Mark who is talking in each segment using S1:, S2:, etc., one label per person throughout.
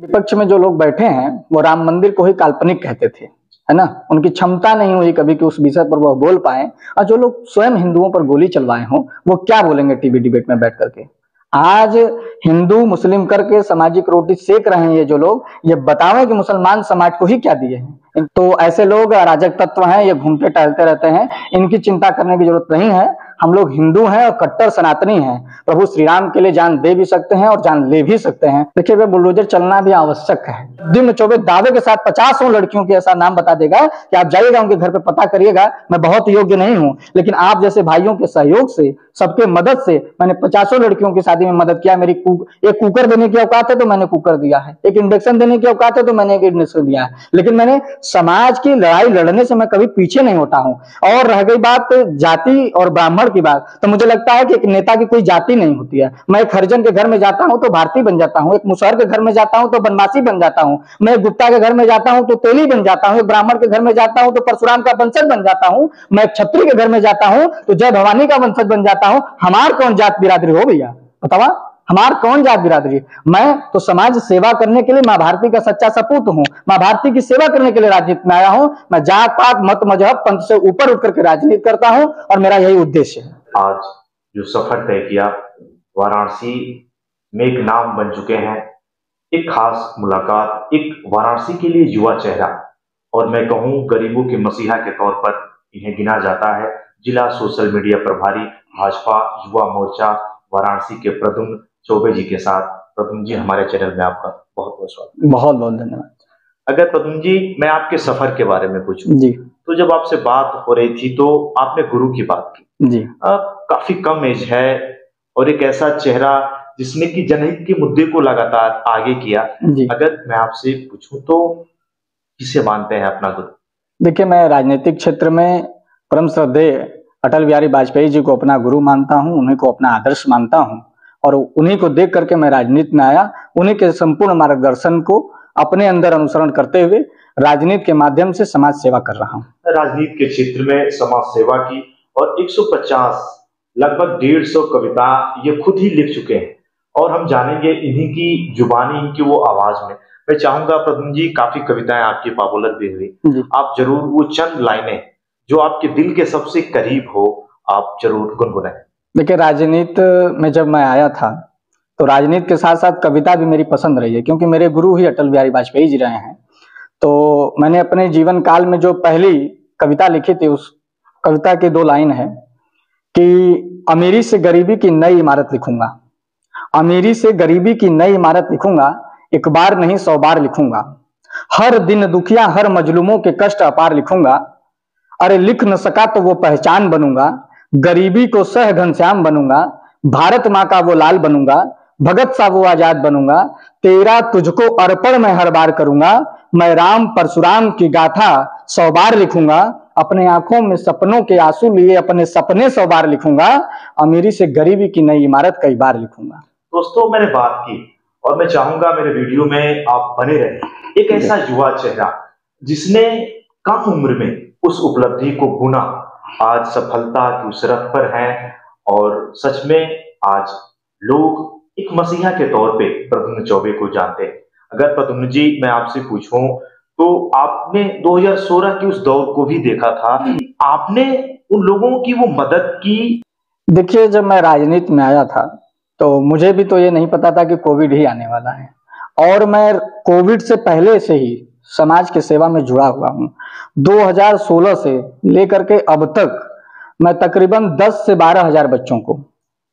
S1: विपक्ष में जो लोग बैठे हैं वो राम मंदिर को ही काल्पनिक कहते थे, है ना। उनकी क्षमता नहीं हुई कभी कि उस विषय पर वह बोल पाए। और जो लोग स्वयं हिंदुओं पर गोली चलवाए हों वो क्या बोलेंगे टीवी डिबेट में बैठ करके। आज हिंदू मुस्लिम करके सामाजिक रोटी सेक रहे हैं ये जो लोग, ये बतावें कि मुसलमान समाज को ही क्या दिए हैं। तो ऐसे लोग अराजक तत्व हैं, ये घूमते टहलते रहते हैं, इनकी चिंता करने की जरूरत नहीं है। हम लोग हिंदू हैं और कट्टर सनातनी हैं। प्रभु श्री राम के लिए जान दे भी सकते हैं और जान ले भी सकते हैं। देखिए वे बुलडोजर चलना भी आवश्यक है। प्रद्युम्न चौबे दावे के साथ 50 लड़कियों के ऐसा नाम बता देगा कि आप जाइएगा उनके घर पे पता करिएगा। मैं बहुत योग्य नहीं हूं, लेकिन आप जैसे भाइयों के सहयोग से, सबके मदद से मैंने 50 लड़कियों की शादी में मदद किया। मेरी एक कुकर देने की औकात है तो मैंने कुकर दिया है, एक इंडक्शन देने की औकात है तो मैंने एक इंडक्शन दिया है। लेकिन मैंने समाज की लड़ाई लड़ने से मैं कभी पीछे नहीं होता हूं। और रह गई बात जाति और ब्राह्मण की बात, तो मुझे लगता है कि एक नेता की कोई जाति नहीं होती है। मैं एक हरिजन के घर में जाता हूं तो भारतीय बन जाता हूं, एक मुसहर के घर में जाता हूं तो बनवासी बन जाता हूं, मैं एक गुप्ता के घर में जाता हूं तो तेली बन जाता हूं, एक ब्राह्मण के घर में जाता हूं तो परशुराम का वंशज बन जाता हूं, मैं एक क्षत्रिय के घर में जाता हूं तो जय भवानी का वंशज बन जाता हूं। हमार कौन जात बिरादरी हो भैया, बतावा हमार कौन जात बिरादरी। मैं तो समाज सेवा करने के लिए मां भारती का सच्चा सपूत हूं। मां भारती की सेवा करने के लिए राजनीति में आया हूं। मैं जात पात मत मजहब पंथ से ऊपर उठ करके राजनीति करता हूं और मेरा यही उद्देश्य है।
S2: आज जो सफर तय किया, वाराणसी में एक नाम बन चुके हैं। एक खास मुलाकात, एक वाराणसी के लिए युवा चेहरा, और मैं कहूं गरीबों के मसीहा के तौर पर इन्हें गिना जाता है। जिला सोशल मीडिया प्रभारी भाजपा युवा मोर्चा वाराणसी के प्रद्युम्न चौबे जी के साथ। प्रद्युम्न जी, हमारे चैनल में आपका बहुत बहुत स्वागत।
S1: बहुत बहुत धन्यवाद।
S2: अगर प्रद्युम्न जी मैं आपके सफर के बारे में पूछूं
S1: जी,
S2: तो जब आपसे बात हो रही थी तो आपने गुरु की बात की।
S1: जी,
S2: काफी कम एज है और एक ऐसा चेहरा जिसने कि जनहित के मुद्दे को लगातार आगे किया।
S1: जी।
S2: अगर मैं आपसे पूछूं तो किसे मानते हैं अपना गुरु?
S1: देखिए, मैं राजनीतिक क्षेत्र में परम श्रद्धेय अटल बिहारी वाजपेयी जी को अपना गुरु मानता हूं, उन्हीं को अपना आदर्श मानता हूं और उन्हीं को देख करके मैं राजनीति में आया। उन्हीं के संपूर्ण मार्गदर्शन को अपने अंदर अनुसरण करते हुए राजनीति के माध्यम से समाज सेवा कर रहा हूं।
S2: राजनीति के क्षेत्र में समाज सेवा की और 150 लगभग 150 कविता ये खुद ही लिख चुके हैं और हम जानेंगे इन्हीं की जुबानी, इनकी वो आवाज में। मैं चाहूंगा प्रद्युम्न जी, काफी कविताएं आपकी पॉपुलर भी हुई, आप जरूर वो चंद लाइनें जो आपके दिल के सबसे करीब हो आप जरूर गुनगुनाएं।
S1: देखिए, राजनीति में जब मैं आया था तो राजनीति के साथ साथ कविता भी मेरी पसंद रही है, क्योंकि मेरे गुरु ही अटल बिहारी वाजपेयी जी रहे हैं। तो मैंने अपने जीवन काल में जो पहली कविता लिखी थी, उस कविता की 2 लाइन है कि अमीरी से गरीबी की नई इमारत लिखूंगा, अमीरी से गरीबी की नई इमारत लिखूंगा, एक बार नहीं 100 बार लिखूंगा, हर दिन दुखिया हर मजलूमों के कष्ट अपार लिखूंगा, अरे लिख न सका तो वो पहचान बनूंगा, गरीबी को सह घनश्याम बनूंगा, भारत माँ का वो लाल बनूंगा, भगत सा वो आजाद बनूंगा, तेरा तुझको अर्पण मैं हर बार करूंगा, मैं राम परशुराम की गाथा 100 बार लिखूंगा, अपने आंखों में सपनों के आंसू लिए अपने सपने 100 बार लिखूंगा, अमीरी से गरीबी की नई इमारत कई बार लिखूंगा।
S2: दोस्तों, मैंने बात की और मैं चाहूंगा मेरे वीडियो में आप बने रहें। एक ऐसा युवा चेहरा जिसने कम उम्र में उस उपलब्धि को बुना, आज सफलता की उस रथ पर है और सच में आज लोग एक मसीहा के तौर पे प्रद्युम्न चौबे को जानते हैं। अगर प्रद्युम्न जी मैं आपसे पूछूं तो आपने 2016 की उस दौर को भी देखा था, आपने उन लोगों की वो मदद की।
S1: देखिए, जब मैं राजनीति में आया था तो मुझे भी तो ये नहीं पता था कि कोविड ही आने वाला है, और मैं कोविड से पहले से ही समाज की सेवा में जुड़ा हुआ हूँ। 2016 से लेकर के अब तक मैं तकरीबन 10 से 12 हजार बच्चों को,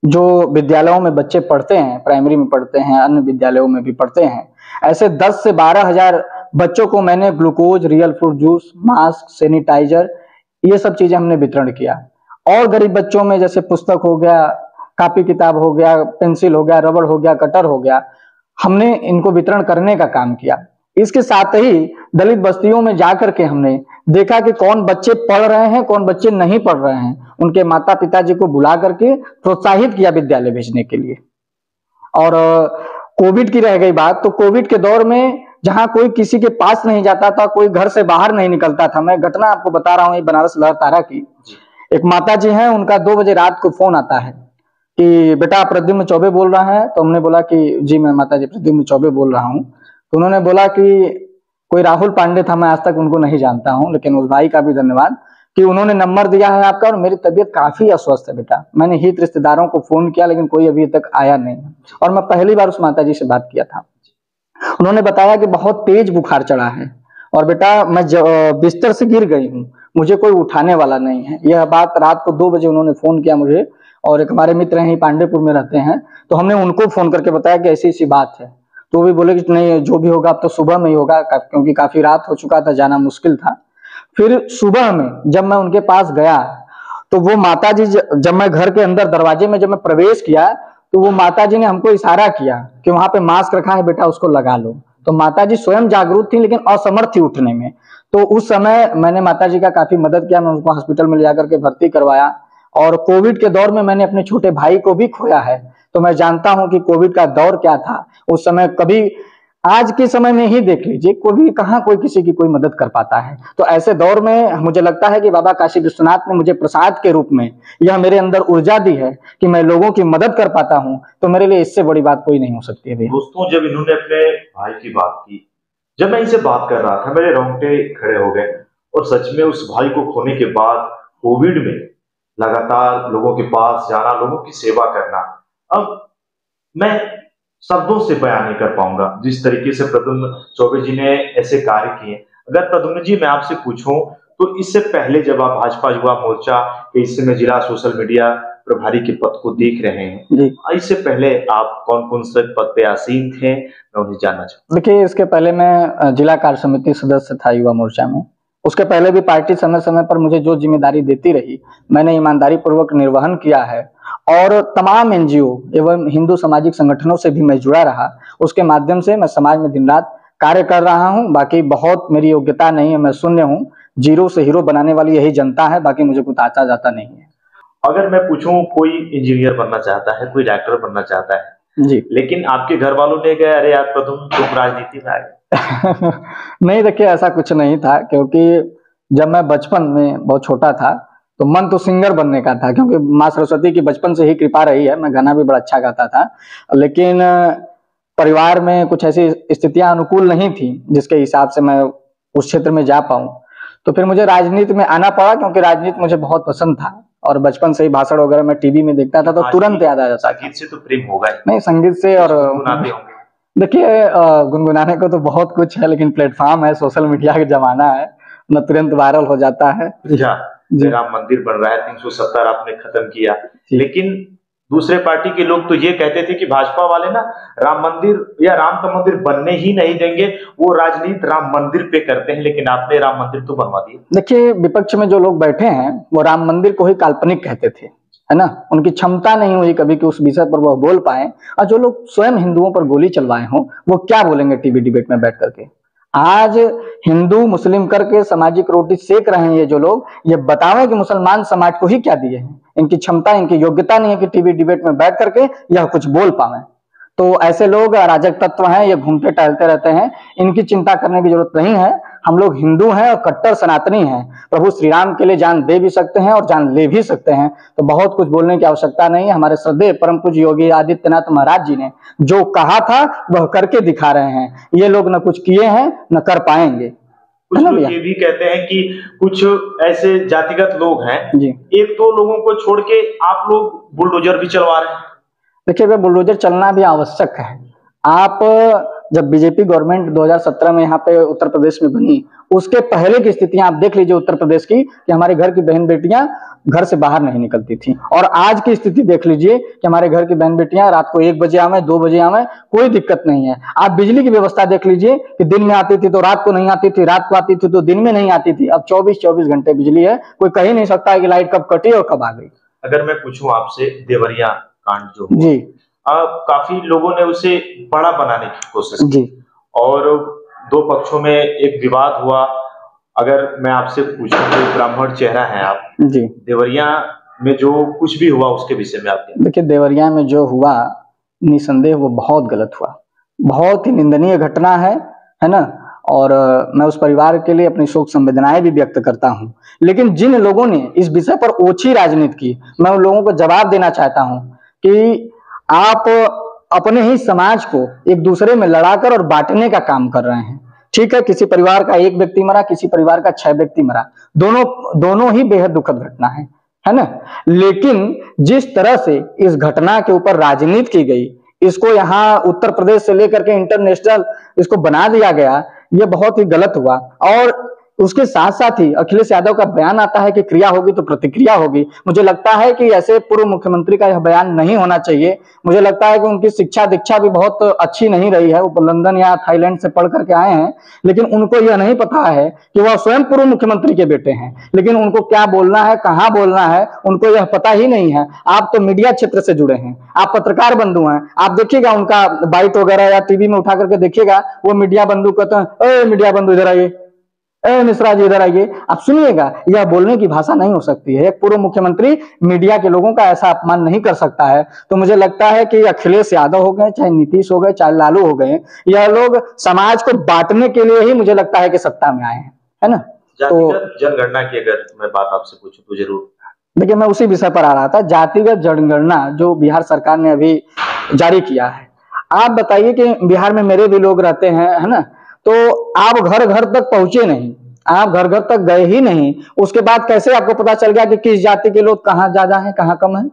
S1: जो विद्यालयों में बच्चे पढ़ते हैं, प्राइमरी में पढ़ते हैं, अन्य विद्यालयों में भी पढ़ते हैं, ऐसे 10 से 12 हजार बच्चों को मैंने glucose, real fruit juice, mask, sanitizer, ये सब चीजें हमने वितरण किया। और गरीब बच्चों में जैसे पुस्तक हो गया, कापी किताब हो गया, पेंसिल हो गया, रबड़ हो गया, कटर हो गया, हमने इनको वितरण करने का काम किया। इसके साथ ही दलित बस्तियों में जाकर के हमने देखा कि कौन बच्चे पढ़ रहे हैं, कौन बच्चे नहीं पढ़ रहे हैं, उनके माता पिताजी को बुला करके प्रोत्साहित किया विद्यालय भेजने के लिए। और कोविड की रह गई बात, तो कोविड के दौर में जहां कोई किसी के पास नहीं जाता था, कोई घर से बाहर नहीं निकलता था। मैं घटना आपको बता रहा हूँ, बनारस लहरतारा की। एक माता जी हैं, उनका 2 बजे रात को फोन आता है कि बेटा प्रद्युम्न चौबे बोल रहा है। तो हमने बोला कि जी मैं माता जी प्रद्युम्न चौबे बोल रहा हूँ। तो उन्होंने बोला कि कोई राहुल पांडे था, मैं आज तक उनको नहीं जानता हूं, लेकिन उस भाई का भी धन्यवाद कि उन्होंने नंबर दिया है आपका, और मेरी तबीयत काफी अस्वस्थ है बेटा। मैंने हित रिश्तेदारों को फोन किया लेकिन कोई अभी तक आया नहीं, और मैं पहली बार उस माता जी से बात किया था। उन्होंने बताया कि बहुत तेज बुखार चढ़ा है और बेटा मैं बिस्तर से गिर गई हूँ, मुझे कोई उठाने वाला नहीं है। यह बात रात को 2 बजे उन्होंने फोन किया मुझे, और एक हमारे मित्र हैं पांडेपुर में रहते हैं, तो हमने उनको फोन करके बताया कि ऐसी ऐसी बात है। तो वो भी बोले कि नहीं, जो भी होगा अब तो सुबह में ही होगा, क्योंकि काफी रात हो चुका था, जाना मुश्किल था। फिर सुबह में जब मैं उनके पास गया तो वो माता जी, जब मैं घर के अंदर दरवाजे में जब मैं प्रवेश किया तो वो माता जी ने हमको इशारा किया कि वहां पे मास्क रखा है बेटा, उसको लगा लो। तो माता जी स्वयं जागरूक थी लेकिन असमर्थ थी उठने में। तो उस समय मैंने माता जी का काफी मदद किया, मैं उनको हॉस्पिटल में ले जाकर के भर्ती करवाया। और कोविड के दौर में मैंने अपने छोटे भाई को भी खोया है, तो मैं जानता हूं कि कोविड का दौर क्या था उस समय। कभी आज के समय में ही देख लीजिए, कोई कहाँ कोई किसी की कोई मदद कर पाता है। तो ऐसे दौर में मुझे लगता है कि बाबा काशी विश्वनाथ ने मुझे प्रसाद के रूप में यह मेरे अंदर ऊर्जा दी है कि मैं लोगों की मदद कर पाता हूं, तो मेरे लिए इससे बड़ी बात कोई नहीं हो सकती है भैया।
S2: दोस्तों, जब इन्होंने अपने भाई की बात की, जब मैं इनसे बात कर रहा था, मेरे रोंगटे खड़े हो गए। और सच में उस भाई को खोने के बाद कोविड में लगातार लोगों के पास जाना, लोगों की सेवा करना, अब मैं शब्दों से बयान नहीं कर पाऊंगा जिस तरीके से प्रद्युम्न चौबे जी ने ऐसे कार्य किए। अगर प्रद्युम्न जी मैं आपसे पूछूं तो इससे पहले जब आप भाजपा युवा मोर्चा के इस समय जिला सोशल मीडिया प्रभारी के पद को देख रहे हैं
S1: जी,
S2: इससे पहले आप कौन कौन से पद पे आसीन थे, मैं उन्हें जानना चाहूँ।
S1: देखिए, इसके पहले मैं जिला कार्य समिति सदस्य था युवा मोर्चा में। उसके पहले भी पार्टी समय समय पर मुझे जो जिम्मेदारी देती रही, मैंने ईमानदारी पूर्वक निर्वहन किया है। और तमाम एनजीओ एवं हिंदू सामाजिक संगठनों से भी मैं जुड़ा रहा, उसके माध्यम से मैं समाज में दिन रात कार्य कर रहा हूं। बाकी बहुत मेरी योग्यता नहीं है, मैं शून्य हूं, जीरो से हीरो बनाने वाली यही जनता है, बाकी मुझे कुछ आता जाता नहीं है।
S2: अगर मैं पूछूं, कोई इंजीनियर बनना चाहता है, कोई डॉक्टर बनना चाहता है
S1: जी,
S2: लेकिन आपके घर वालों ने कहा अरे यार प्रद्युम्न तुम राजनीति में आ गए।
S1: नहीं देखिए, ऐसा कुछ नहीं था, क्योंकि जब मैं बचपन में बहुत छोटा था तो मन तो सिंगर बनने का था, क्योंकि माँ सरस्वती की बचपन से ही कृपा रही है, मैं गाना भी बड़ा अच्छा गाता था। लेकिन परिवार में कुछ ऐसी स्थितियां अनुकूल नहीं थी जिसके हिसाब से मैं उस क्षेत्र में जा पाऊं। तो फिर मुझे राजनीति में आना पड़ा, क्योंकि राजनीति मुझे बहुत पसंद था और बचपन से ही भाषण वगैरह मैं टीवी में देखता था तो तुरंत याद आ जाता था।
S2: संगीत से तो प्रेम होगा ही।
S1: नहीं, संगीत से और
S2: गुनगुनाते होंगे।
S1: देखिए, गुनगुनाने को तो बहुत कुछ है, लेकिन प्लेटफॉर्म है, सोशल मीडिया का जमाना है, न तुरंत वायरल हो जाता है।
S2: अच्छा,
S1: जी।
S2: राम मंदिर बन रहा है, 370 आपने खत्म किया, लेकिन दूसरे पार्टी के लोग तो ये कहते थे कि भाजपा वाले ना राम मंदिर या राम का मंदिर बनने ही नहीं देंगे, वो राजनीति राम मंदिर पे करते हैं, लेकिन आपने राम मंदिर तो बनवा दिया।
S1: देखिए, विपक्ष में जो लोग बैठे हैं वो राम मंदिर को ही काल्पनिक कहते थे, है ना। उनकी क्षमता नहीं हुई कभी कि उस विषय पर वह बोल पाए। और जो लोग स्वयं हिंदुओं पर गोली चलवाए हों वो क्या बोलेंगे टीवी डिबेट में बैठ करके। आज हिंदू मुस्लिम करके सामाजिक रोटी सेक रहे हैं ये जो लोग, ये बतावें कि मुसलमान समाज को ही क्या दिए हैं। इनकी क्षमता, इनकी योग्यता नहीं है कि टीवी डिबेट में बैठ करके यह कुछ बोल पावे। तो ऐसे लोग अराजक तत्व हैं, ये घूमते टहलते रहते हैं, इनकी चिंता करने की जरूरत नहीं है। हम लोग हिंदू हैं और कट्टर सनातनी हैं, प्रभु श्री राम के लिए जान दे भी सकते हैं और जान ले भी सकते हैं। तो बहुत कुछ बोलने की आवश्यकता नहीं है। हमारे श्रद्धेय परम पूज्य योगी आदित्यनाथ महाराज जी ने जो कहा था वह करके दिखा रहे हैं। ये लोग न कुछ किए हैं न कर पाएंगे।
S2: कुछ लोग ये भी कहते हैं कि कुछ ऐसे जातिगत लोग हैं
S1: जी,
S2: एक दो लोगों को छोड़ के आप लोग बुलडोजर भी चलवा रहे हैं।
S1: देखिए, वह बुलडोजर चलना भी आवश्यक है। आप जब बीजेपी गवर्नमेंट 2017 में यहाँ पे उत्तर प्रदेश में बनी, उसके पहले की स्थितियां आप देख लीजिए उत्तर प्रदेश की, कि हमारे घर की बहन बेटियां घर से बाहर नहीं निकलती थी। और आज की स्थिति देख लीजिए कि हमारे घर की बहन बेटियां रात को 1 बजे आवे, 2 बजे आवे, कोई दिक्कत नहीं है। आप बिजली की व्यवस्था देख लीजिए कि दिन में आती थी तो रात को नहीं आती थी, रात को आती थी तो दिन में नहीं आती थी। अब 24-24 घंटे बिजली है, कोई कह ही नहीं सकता है कि लाइट कब कटी और कब आ गई।
S2: अगर मैं पूछूं आपसे, देवरिया कांड जो
S1: जी,
S2: काफी लोगों ने उसे बड़ा बनाने की कोशिश की
S1: जी,
S2: और दो पक्षों में एक विवाद हुआ। अगर मैं आपसे पूछूं तो ब्राह्मण चेहरा है आप,
S1: जी,
S2: देवरिया में जो कुछ भी हुआ उसके विषय में आप क्या?
S1: देखिए, देवरिया में जो हुआ निसंदेह वो बहुत गलत हुआ, बहुत ही निंदनीय घटना है ना। और मैं उस परिवार के लिए अपनी शोक संवेदनाएं भी व्यक्त करता हूं। लेकिन जिन लोगों ने इस विषय पर ओछी राजनीति की, मैं उन लोगों को जवाब देना चाहता हूं कि आप अपने ही समाज को एक दूसरे में लड़ाकर और बांटने का काम कर रहे हैं। ठीक है, किसी परिवार का एक व्यक्ति मरा, किसी परिवार का 6 व्यक्ति मरा, दोनों ही बेहद दुखद घटना है ना। लेकिन जिस तरह से इस घटना के ऊपर राजनीति की गई, इसको यहाँ उत्तर प्रदेश से लेकर के इंटरनेशनल इसको बना दिया गया, ये बहुत ही गलत हुआ। और उसके साथ साथ ही अखिलेश यादव का बयान आता है कि क्रिया होगी तो प्रतिक्रिया होगी। मुझे लगता है कि ऐसे पूर्व मुख्यमंत्री का यह बयान नहीं होना चाहिए। मुझे लगता है कि उनकी शिक्षा दीक्षा भी बहुत अच्छी नहीं रही है, वो लंदन या थाईलैंड से पढ़ करके आए हैं, लेकिन उनको यह नहीं पता है कि वह स्वयं पूर्व मुख्यमंत्री के बेटे हैं। लेकिन उनको क्या बोलना है, कहाँ बोलना है, उनको यह पता ही नहीं है। आप तो मीडिया क्षेत्र से जुड़े हैं, आप पत्रकार बंधु हैं, आप देखिएगा उनका बाइट वगैरह या टीवी में उठा करके देखिएगा, वो मीडिया बंधु कहते हैं, ए मीडिया बंधु इधर आइए, मिश्रा जी इधर आइए। आप सुनिएगा, यह बोलने की भाषा नहीं हो सकती है। एक पूर्व मुख्यमंत्री मीडिया के लोगों का ऐसा अपमान नहीं कर सकता है। तो मुझे लगता है कि अखिलेश यादव हो गए, चाहे नीतीश हो गए, चाहे लालू हो गए, यह लोग समाज को बांटने के लिए ही मुझे लगता है कि सत्ता में आए हैं, है ना। तो
S2: जनगणना की अगर मैं बात आपसे पूछूं तो जरूर।
S1: देखिए, मैं उसी विषय पर आ रहा था। जातिगत जनगणना जो बिहार सरकार ने अभी जारी किया है, आप बताइए कि बिहार में मेरे भी लोग रहते हैं, है ना, तो आप घर घर तक पहुंचे नहीं, आप घर घर तक गए ही नहीं, उसके बाद कैसे आपको पता चल गया कि किस जाति के लोग कहाँ ज्यादा हैं, कहाँ कम है।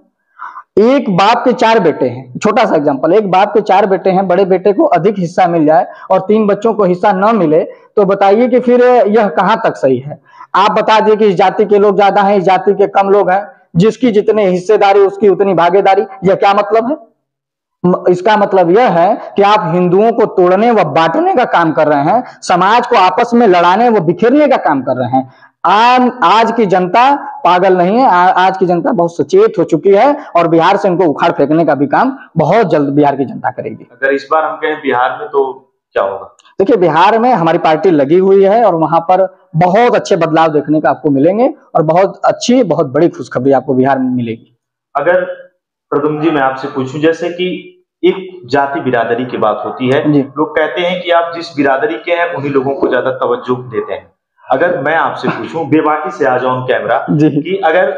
S1: एक बाप के 4 बेटे हैं, छोटा सा एग्जांपल, एक बाप के 4 बेटे हैं, बड़े बेटे को अधिक हिस्सा मिल जाए और 3 बच्चों को हिस्सा न मिले, तो बताइए कि फिर यह कहां तक सही है। आप बता दिए कि इस जाति के लोग ज्यादा हैं, इस जाति के कम लोग हैं, जिसकी जितनी हिस्सेदारी उसकी उतनी भागीदारी, यह क्या मतलब है। इसका मतलब यह है कि आप हिंदुओं को तोड़ने व बांटने का काम कर रहे हैं, समाज को आपस में लड़ाने व बिखेरने का काम कर रहे हैं। आज की जनता पागल नहीं है, आज की जनता बहुत सचेत हो चुकी है और बिहार से इनको उखाड़ फेंकने का भी काम बहुत जल्द बिहार की जनता करेगी।
S2: अगर इस बार हम कहें बिहार में तो क्या होगा?
S1: देखिए, बिहार में हमारी पार्टी लगी हुई है और वहां पर बहुत अच्छे बदलाव देखने का आपको मिलेंगे और बहुत अच्छी, बहुत बड़ी खुशखबरी आपको बिहार में मिलेगी।
S2: अगर प्रदुम जी मैं आपसे पूछूं, जैसे कि एक जाति बिरादरी की बात होती है, लोग कहते हैं कि आप जिस बिरादरी के हैं उन्हीं लोगों को ज्यादा तवज्जो देते हैं। अगर मैं आपसे पूछूं, बेबाकी से आ जाऊं कैमरा, कि अगर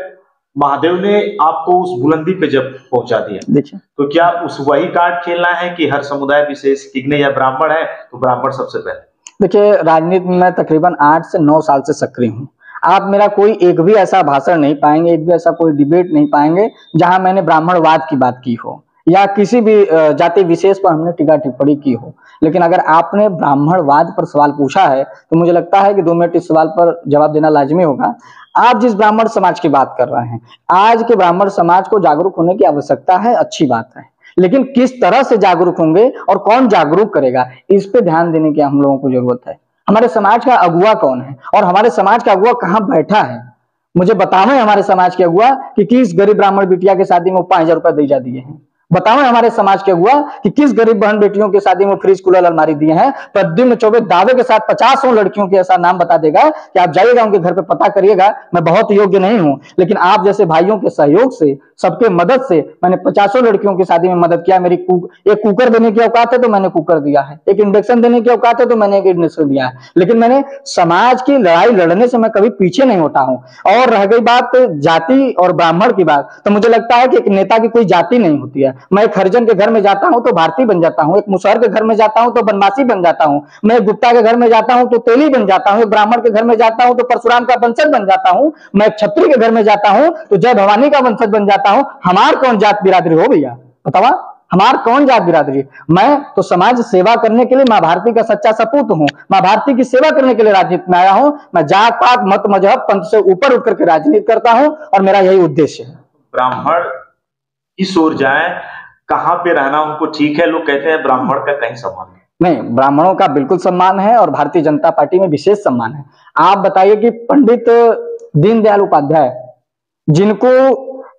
S2: महादेव ने आपको उस बुलंदी पे जब पहुंचा दिया, तो क्या उस वही कार्ड खेलना है कि हर समुदाय विशेष कितने या ब्राह्मण है तो ब्राह्मण सबसे पहले? देखिए, राजनीति में तकरीबन 8 से 9 साल से सक्रिय हूँ। आप मेरा कोई एक भी ऐसा भाषण नहीं पाएंगे, एक भी ऐसा कोई डिबेट नहीं पाएंगे जहां मैंने ब्राह्मणवाद की बात की हो या किसी भी जाति विशेष पर हमने टीका टिप्पणी की हो। लेकिन अगर आपने ब्राह्मणवाद पर सवाल पूछा है तो मुझे लगता है कि 2 मिनट इस सवाल पर जवाब देना लाजमी होगा। आप जिस ब्राह्मण समाज की बात कर रहे हैं, आज के ब्राह्मण समाज को जागरूक होने की आवश्यकता है, अच्छी बात है, लेकिन किस तरह से जागरूक होंगे और कौन जागरूक करेगा, इस पे ध्यान देने की हम लोगों को जरूरत है। हमारे समाज का अगुआ कौन है और हमारे समाज का अगुआ कहाँ बैठा है, मुझे बताओ। हमारे समाज के अगुआ कि किस गरीब ब्राह्मण बिटिया के शादी में 5000 रुपए दिए जा दिए हैं। बताओ हमारे समाज के अगुआ कि किस गरीब बहन बेटियों की शादी में फ्रिज कूलर अलमारी दिए हैं। प्रद्युम्न चौबे दावे के साथ 50 लड़कियों के ऐसा नाम बता देगा कि आप जाइएगा उनके घर पे पता करिएगा। मैं बहुत योग्य नहीं हूं, लेकिन आप जैसे भाइयों के सहयोग से, सबके मदद से मैंने 50 लड़कियों की शादी में मदद किया। मेरी एक कुकर देने की औकात है तो मैंने कुकर दिया है, एक इंडक्शन देने की औकात है तो मैंने एक इंडक्शन दिया है। लेकिन मैंने समाज की लड़ाई लड़ने से मैं कभी पीछे नहीं होता हूं। और रह गई बात जाति और ब्राह्मण की बात, तो मुझे लगता है कि एक नेता की कोई जाति नहीं होती है। मैं एक हरिजन के घर में जाता हूं तो भारतीय बन जाता हूं, एक मुसहर के घर में जाता हूं तो बनवासी बन जाता हूं, मैं एक गुप्ता के घर में जाता हूं तो तेली बन जाता हूं, एक ब्राह्मण के घर में जाता हूं तो परशुराम का वंशज बन जाता हूं, मैं एक क्षत्रिय के घर में जाता हूं तो जय भवानी का वंशज बन जाता हूं। हमार कौन जात बिरादरी हो भैया, बतावा हमार कौन जात बिरादरी? मैं तो समाज सेवा करने के लिए मां भारती का सच्चा सपूत हूं, मां भारती की सेवा करने के लिए राजनीति में आया हूं। मैं जात पात मत मजहब पंथ से ऊपर उठ करके राजनीति करता हूं और मेरा यही उद्देश्य है। ब्राह्मण किस ओर जाए, कहां पे रहना उनको ठीक है? लोग कहते हैं ब्राह्मण का कहीं सम्मान
S1: नहीं, ब्राह्मणों का बिल्कुल सम्मान है और भारतीय जनता पार्टी में विशेष सम्मान है। आप बताइए कि पंडित दीनदयाल उपाध्याय, जिनको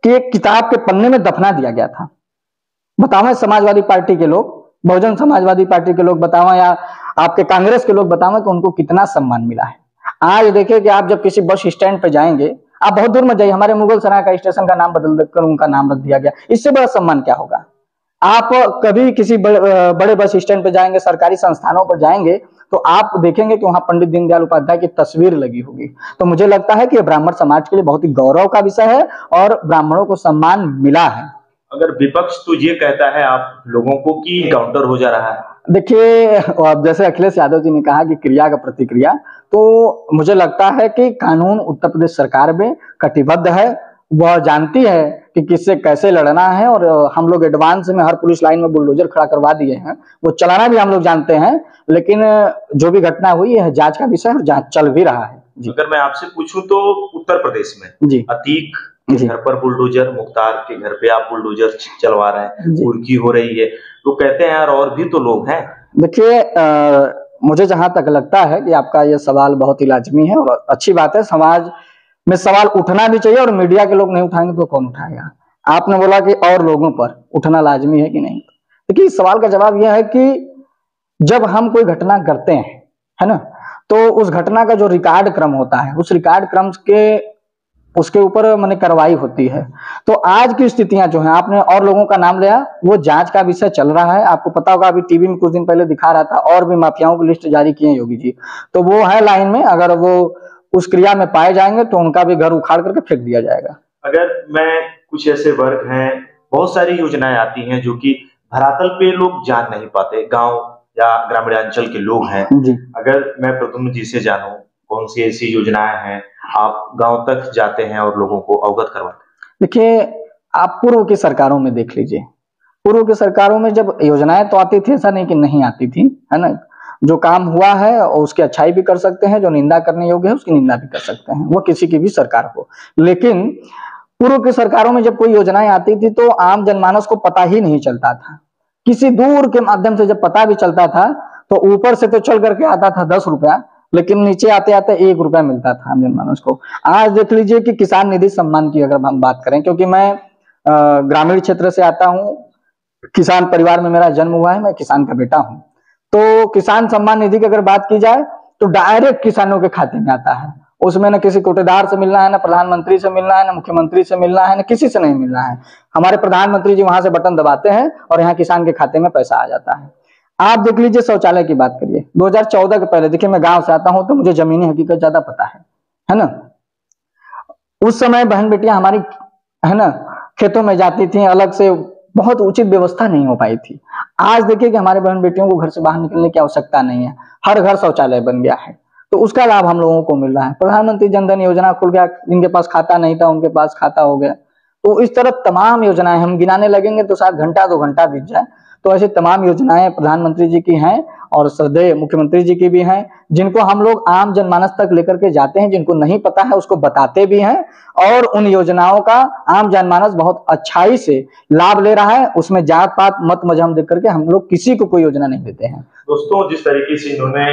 S1: कि एक किताब के पन्ने में दफना दिया गया था, बताओ समाजवादी पार्टी के लोग, बहुजन समाजवादी पार्टी के लोग बताओ या आपके कांग्रेस के लोग बताओ कि उनको कितना सम्मान मिला है। आज देखिए कि आप जब किसी बस स्टैंड पे जाएंगे, आप बहुत दूर मत जाइए, हमारे मुगल सराय का स्टेशन का नाम बदल कर उनका नाम रख दिया गया, इससे बड़ा सम्मान क्या होगा? आप कभी किसी बड़े बस स्टैंड पे जाएंगे, सरकारी संस्थानों पर जाएंगे तो आप देखेंगे कि वहां पंडित दीनदयाल उपाध्याय की तस्वीर लगी होगी। तो मुझे लगता है कि ब्राह्मण समाज के लिए बहुत ही गौरव का विषय है और ब्राह्मणों को सम्मान मिला है।
S2: अगर विपक्ष तो ये कहता है आप लोगों को कि काउंटर हो जा रहा है।
S1: देखिए, अब जैसे अखिलेश यादव जी ने कहा कि क्रिया का प्रतिक्रिया, तो मुझे लगता है कि कानून उत्तर प्रदेश सरकार में कटिबद्ध है। वह जानती है कि किससे कैसे लड़ना है, और हम लोग एडवांस में हर पुलिस लाइन में बुलडोजर खड़ा करवा दिए हैं। वो चलाना भी हम लोग जानते हैं, लेकिन जो भी घटना हुई है जांच का विषय, और जांच चल भी रहा है जी।
S2: अगर मैं आपसे पूछूं तो उत्तर प्रदेश में
S1: जी
S2: अतीक के घर पर बुलडोजर, मुख्तार के घर पे आप बुलडोजर चलवा रहे हैं, कुर्की हो रही है, तो कहते हैं यार और भी तो लोग हैं।
S1: देखिए, मुझे जहां तक लगता है कि आपका यह सवाल बहुत ही लाजमी है और अच्छी बात है। समाज में सवाल उठना भी चाहिए, और मीडिया के लोग नहीं उठाएंगे तो कौन उठाएगा। आपने बोला कि और लोगों पर उठना लाजमी है कि नहीं। देखिए, इस सवाल का जवाब यह है कि जब हम कोई घटना करते हैं, है ना, तो उस घटना का जो रिकॉर्ड क्रम होता है, उस रिकॉर्ड क्रम के उसके ऊपर माने कार्रवाई होती है। तो आज की स्थितियां जो हैं, आपने और लोगों का नाम लिया, वो जांच का विषय चल रहा है। आपको पता होगा, अभी टीवी में कुछ दिन पहले दिखा रहा था, और भी माफियाओं की लिस्ट जारी किए योगी जी, तो वो है लाइन में। अगर वो उस क्रिया में पाए जाएंगे तो उनका भी घर उखाड़ करके फेंक दिया जाएगा।
S2: अगर मैं कुछ ऐसे वर्ग हैं, बहुत सारी योजनाएं आती हैं जो कि धरातल पे लोग जान नहीं पाते, गांव या ग्रामीणांचल के लोग हैं
S1: जी।
S2: अगर मैं प्रद्युम्न जी से जानूं कौन सी ऐसी योजनाएं हैं आप गांव तक जाते हैं और लोगों को अवगत करवाते हैं।
S1: देखिए, आप पूर्व की सरकारों में देख लीजिए, पूर्व की सरकारों में जब योजनाएं तो आती थी, ऐसा नहीं कि नहीं आती थी, है ना। जो काम हुआ है उसकी अच्छाई भी कर सकते हैं, जो निंदा करने योग्य है उसकी निंदा भी कर सकते हैं, वो किसी की भी सरकार हो। लेकिन पूर्व की सरकारों में जब कोई योजनाएं आती थी तो आम जनमानस को पता ही नहीं चलता था। किसी दूर के माध्यम से जब पता भी चलता था तो ऊपर से तो चल करके आता था 10 रुपया, लेकिन नीचे आते आते 1 रुपया मिलता था आम जनमानस को। आज देख लीजिए कि किसान निधि सम्मान की अगर हम बात करें, क्योंकि मैं ग्रामीण क्षेत्र से आता हूँ, किसान परिवार में मेरा जन्म हुआ है, मैं किसान का बेटा हूँ। तो किसान सम्मान निधि की अगर बात की जाए तो डायरेक्ट किसानों के खाते में आता है। उसमें न किसी कोटेदार से मिलना है, न प्रधानमंत्री से मिलना है, न मुख्यमंत्री से मिलना है, न किसी से नहीं मिलना है। हमारे प्रधानमंत्री जी वहां से बटन दबाते हैं और यहाँ किसान के खाते में पैसा आ जाता है। आप देख लीजिए, शौचालय की बात करिए, 2014 के पहले, देखिए मैं गांव से आता हूं तो मुझे जमीनी हकीकत ज्यादा पता है ना। उस समय बहन बेटियां हमारी, है ना, खेतों में जाती थी, अलग से बहुत उचित व्यवस्था नहीं हो पाई थी। आज देखिए कि हमारे बहन बेटियों को घर से बाहर निकलने की आवश्यकता नहीं है, हर घर शौचालय बन गया है, तो उसका लाभ हम लोगों को मिल रहा है। प्रधानमंत्री जनधन योजना खुल गया, जिनके पास खाता नहीं था उनके पास खाता हो गया। तो इस तरह तमाम योजनाएं हम गिनाने लगेंगे तो शायद घंटा 2 घंटा बीत जाए। तो ऐसी तमाम योजनाएं प्रधानमंत्री जी की हैं और श्रद्धेय मुख्यमंत्री जी की भी हैं, जिनको हम लोग आम जनमानस तक लेकर के जाते हैं। जिनको नहीं पता है उसको बताते भी हैं, और उन योजनाओं का आम जनमानस बहुत अच्छाई से लाभ ले रहा है। उसमें जात पात मत मजहब देख करके हम लोग किसी को कोई योजना नहीं देते हैं।
S2: दोस्तों, जिस तरीके से इन्होंने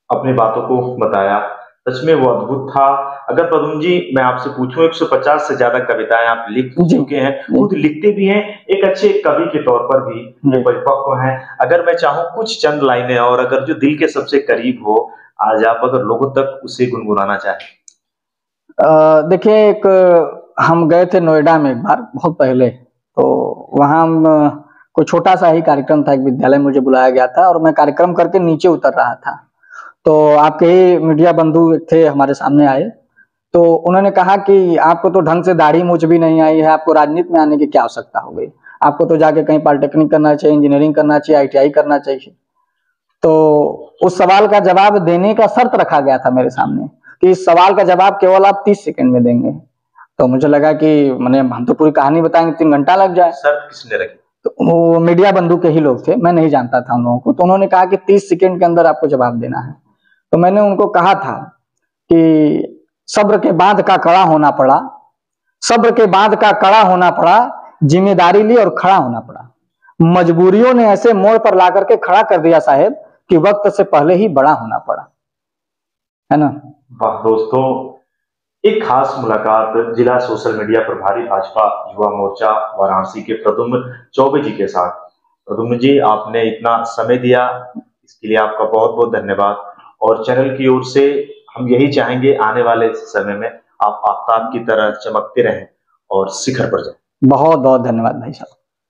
S2: अपनी बातों को बताया, सच में वो अद्भुत था। अगर प्रद्युम्न जी मैं आपसे पूछूं, 150 से ज्यादा कविताएं आप लिख चुके हैं, खुद लिखते भी हैं, एक अच्छे कवि के तौर पर भी परिपक्व हैं। अगर मैं चाहूं कुछ चंद लाइनें, और अगर जो दिल के सबसे करीब हो, आज आप अगर लोगों तक उसे गुनगुनाना चाहें।
S1: देखिए, एक हम गए थे नोएडा में एक बार बहुत पहले, तो वहां हम कोई छोटा सा ही कार्यक्रम था, एक विद्यालय मुझे बुलाया गया था, और मैं कार्यक्रम करके नीचे उतर रहा था। तो आपके ही मीडिया बंधु थे, हमारे सामने आए, तो उन्होंने कहा कि आपको तो ढंग से दाढ़ी मूछ भी नहीं आई है, आपको राजनीति में आने की क्या आवश्यकता हो गई, आपको तो जाके कहीं पॉलिटेक्निक करना चाहिए, इंजीनियरिंग करना चाहिए, ITI करना चाहिए। तो उस सवाल का जवाब देने का शर्त रखा गया था मेरे सामने कि इस सवाल का जवाब केवल आप 30 सेकंड में देंगे। तो मुझे लगा कि मैंने हम तो पूरी कहानी बताएंगे, 3 घंटा लग जाए।
S2: शर्त किसने रखी?
S1: तो वो मीडिया बंधु के ही लोग थे, मैं नहीं जानता था उन लोगों को। तो उन्होंने कहा कि 30 सेकंड के अंदर आपको जवाब देना है। तो मैंने उनको कहा था कि सब्र के बांध का कड़ा होना पड़ा, सब्र के बांध का कड़ा होना पड़ा, जिम्मेदारी ली और खड़ा होना पड़ा। मजबूरियों ने ऐसे मोड़ पर ला करके खड़ा कर दिया साहेब कि वक्त से पहले ही बड़ा होना पड़ा, है ना।
S2: वाह दोस्तों, एक खास मुलाकात जिला सोशल मीडिया प्रभारी भाजपा युवा मोर्चा वाराणसी के प्रद्युम्न चौबे जी के साथ। प्रद्युम्न जी, आपने इतना समय दिया, इसके लिए आपका बहुत बहुत धन्यवाद। और चैनल की ओर से हम यही चाहेंगे आने वाले समय में आप आफताब की तरह चमकते रहें और शिखर पर जाएं।
S1: बहुत बहुत धन्यवाद भाई साहब।